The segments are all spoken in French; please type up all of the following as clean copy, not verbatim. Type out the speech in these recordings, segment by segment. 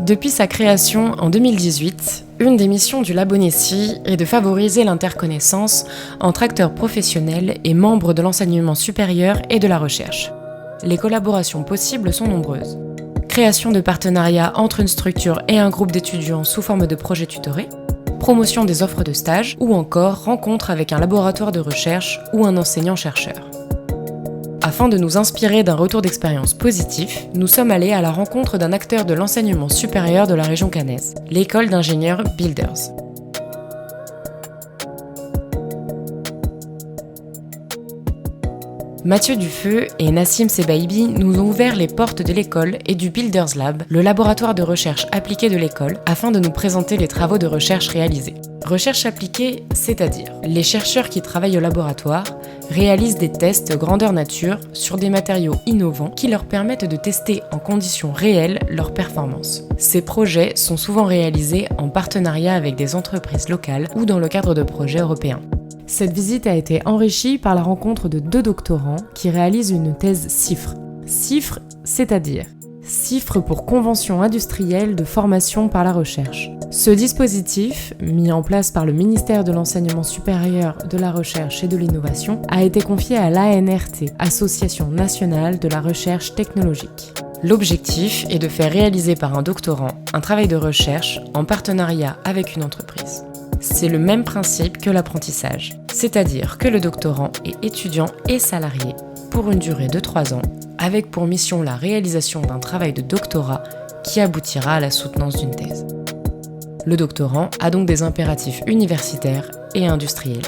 Depuis sa création en 2018, une des missions du Labo Nessi est de favoriser l'interconnaissance entre acteurs professionnels et membres de l'enseignement supérieur et de la recherche. Les collaborations possibles sont nombreuses. Création de partenariats entre une structure et un groupe d'étudiants sous forme de projets tutorés, promotion des offres de stage ou encore rencontre avec un laboratoire de recherche ou un enseignant-chercheur. Afin de nous inspirer d'un retour d'expérience positif, nous sommes allés à la rencontre d'un acteur de l'enseignement supérieur de la région caennaise, l'école d'ingénieurs Builders. Mathieu Dufeu et Nassim Sebaïbi nous ont ouvert les portes de l'école et du Builders Lab, le laboratoire de recherche appliquée de l'école, afin de nous présenter les travaux de recherche réalisés. Recherche appliquée, c'est-à-dire les chercheurs qui travaillent au laboratoire réalisent des tests grandeur nature sur des matériaux innovants qui leur permettent de tester en conditions réelles leurs performances. Ces projets sont souvent réalisés en partenariat avec des entreprises locales ou dans le cadre de projets européens. Cette visite a été enrichie par la rencontre de 2 doctorants qui réalisent une thèse CIFRE. CIFRE, c'est-à-dire CIFRE pour Convention industrielle de formation par la recherche. Ce dispositif, mis en place par le ministère de l'Enseignement supérieur, de la Recherche et de l'Innovation, a été confié à l'ANRT, Association nationale de la recherche technologique. L'objectif est de faire réaliser par un doctorant un travail de recherche en partenariat avec une entreprise. C'est le même principe que l'apprentissage, c'est-à-dire que le doctorant est étudiant et salarié pour une durée de 3 ans, avec pour mission la réalisation d'un travail de doctorat qui aboutira à la soutenance d'une thèse. Le doctorant a donc des impératifs universitaires et industriels.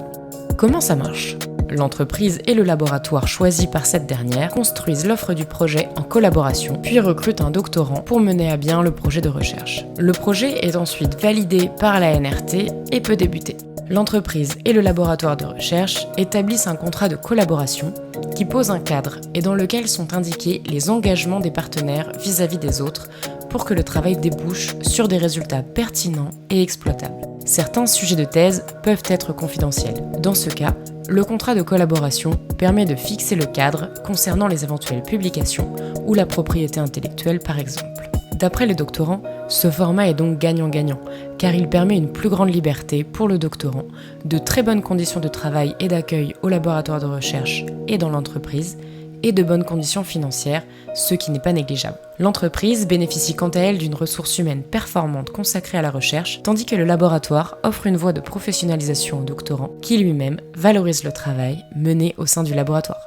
Comment ça marche ? L'entreprise et le laboratoire choisi par cette dernière construisent l'offre du projet en collaboration, puis recrutent un doctorant pour mener à bien le projet de recherche. Le projet est ensuite validé par la NRT et peut débuter. L'entreprise et le laboratoire de recherche établissent un contrat de collaboration qui pose un cadre et dans lequel sont indiqués les engagements des partenaires vis-à-vis des autres pour que le travail débouche sur des résultats pertinents et exploitables. Certains sujets de thèse peuvent être confidentiels. Dans ce cas, le contrat de collaboration permet de fixer le cadre concernant les éventuelles publications ou la propriété intellectuelle par exemple. D'après les doctorants, ce format est donc gagnant-gagnant, car il permet une plus grande liberté pour le doctorant, de très bonnes conditions de travail et d'accueil au laboratoire de recherche et dans l'entreprise, et de bonnes conditions financières, ce qui n'est pas négligeable. L'entreprise bénéficie quant à elle d'une ressource humaine performante consacrée à la recherche, tandis que le laboratoire offre une voie de professionnalisation au doctorant qui lui-même valorise le travail mené au sein du laboratoire.